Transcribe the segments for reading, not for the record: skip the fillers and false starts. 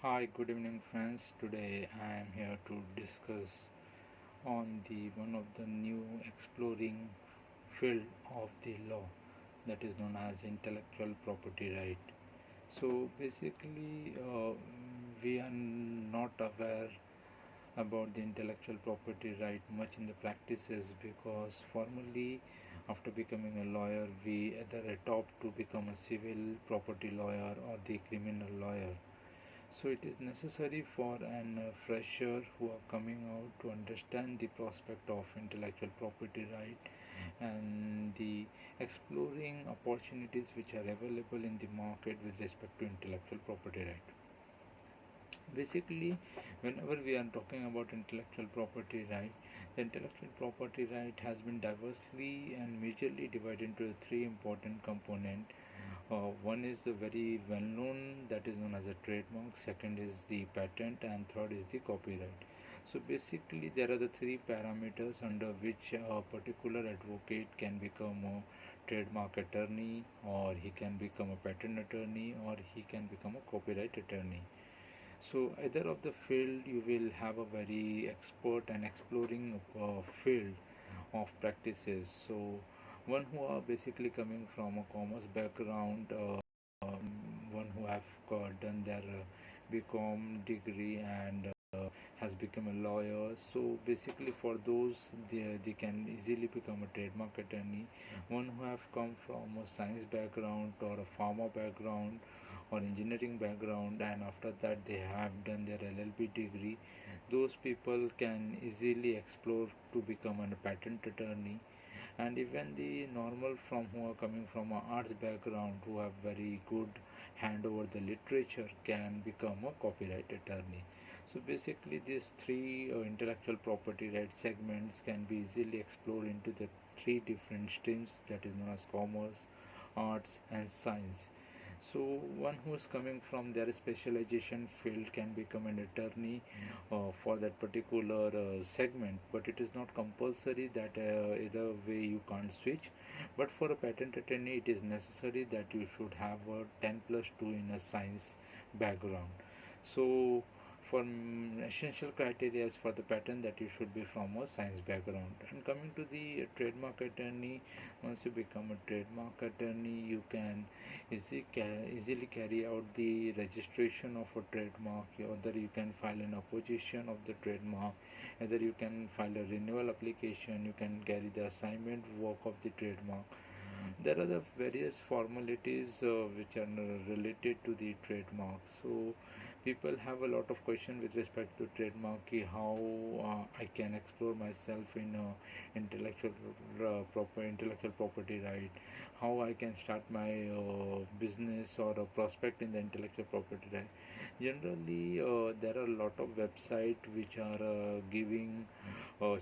Hi, good evening, friends. Today I am here to discuss on the one of the new exploring field of the law that is known as intellectual property right. So basically, we are not aware about the intellectual property right much in the practices because formally after becoming a lawyer we either adopt to become a civil property lawyer or the criminal lawyer. So it is necessary for an fresher who are coming out to understand the prospect of intellectual property right and the exploring opportunities which are available in the market with respect to intellectual property right. Basically, whenever we are talking about intellectual property right, the intellectual property right has been diversely and majorly divided into three important components. One is the very well known, that is known as a trademark, second is the patent, and third is the copyright. So basically, there are the three parameters under which a particular advocate can become a trademark attorney, or he can become a patent attorney, or he can become a copyright attorney. So either of the field you will have a very expert and exploring field of practices. So one who are basically coming from a commerce background, one who have done their BCom degree and has become a lawyer. So basically for those they can easily become a trademark attorney. One who have come from a science background or a pharma background or engineering background and after that they have done their LLB degree, those people can easily explore to become a patent attorney. And even the normal from who are coming from a arts background who have very good hand over the literature can become a copyright attorney. So basically these three intellectual property rights segments can be easily explored into the three different streams, that is known as commerce, arts and science. So one who is coming from their specialization field can become an attorney for that particular segment, but it is not compulsory that either way you can't switch. But for a patent attorney it is necessary that you should have a 10 plus 2 in a science background. So for essential criteria for the patent that you should be from a science background. And coming to the trademark attorney, once you become a trademark attorney you can easily carry out the registration of a trademark, either you can file an opposition of the trademark, either you can file a renewal application, you can carry the assignment work of the trademark. There are the various formalities which are related to the trademark. So people have a lot of question with respect to trademark, how I can explore myself in intellectual property right, how I can start my business or a prospect in the intellectual property right. Generally there are a lot of websites which are giving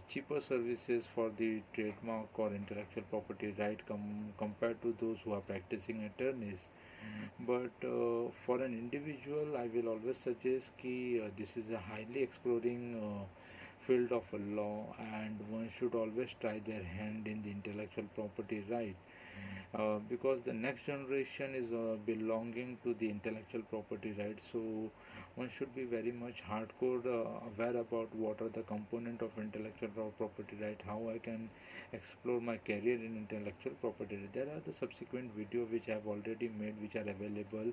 cheaper services for the trademark or intellectual property right compared to those who are practicing attorneys. But for an individual I will always suggest कि this is a highly exploring field of a law and one should always try their hand in the intellectual property right, because the next generation is belonging to the intellectual property right. So one should be very much hardcore aware about what are the component of intellectual property right, how I can explore my career in intellectual property right. There are the subsequent video which I have already made which are available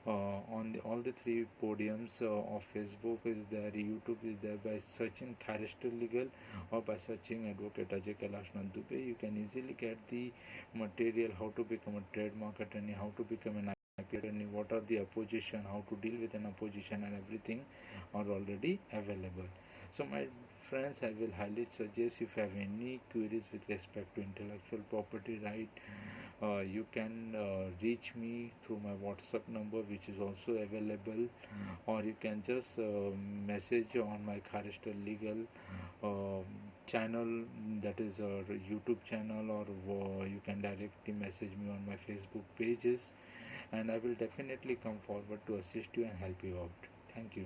on all the three podiums of Facebook is there, YouTube is there. By searching Kharister Legal or by searching Advocate Ajay Kailash Dubey, you can easily get the material, how to become a trademark attorney, how to become an IP attorney, what are the opposition, how to deal with an opposition, and everything are already available. So my friends, I will highly suggest if you have any queries with respect to intellectual property right, you can reach me through my WhatsApp number which is also available, or you can just message on my Kharister Legal channel, that is a YouTube channel, or you can directly message me on my Facebook pages, and I will definitely come forward to assist you and help you out. Thank you.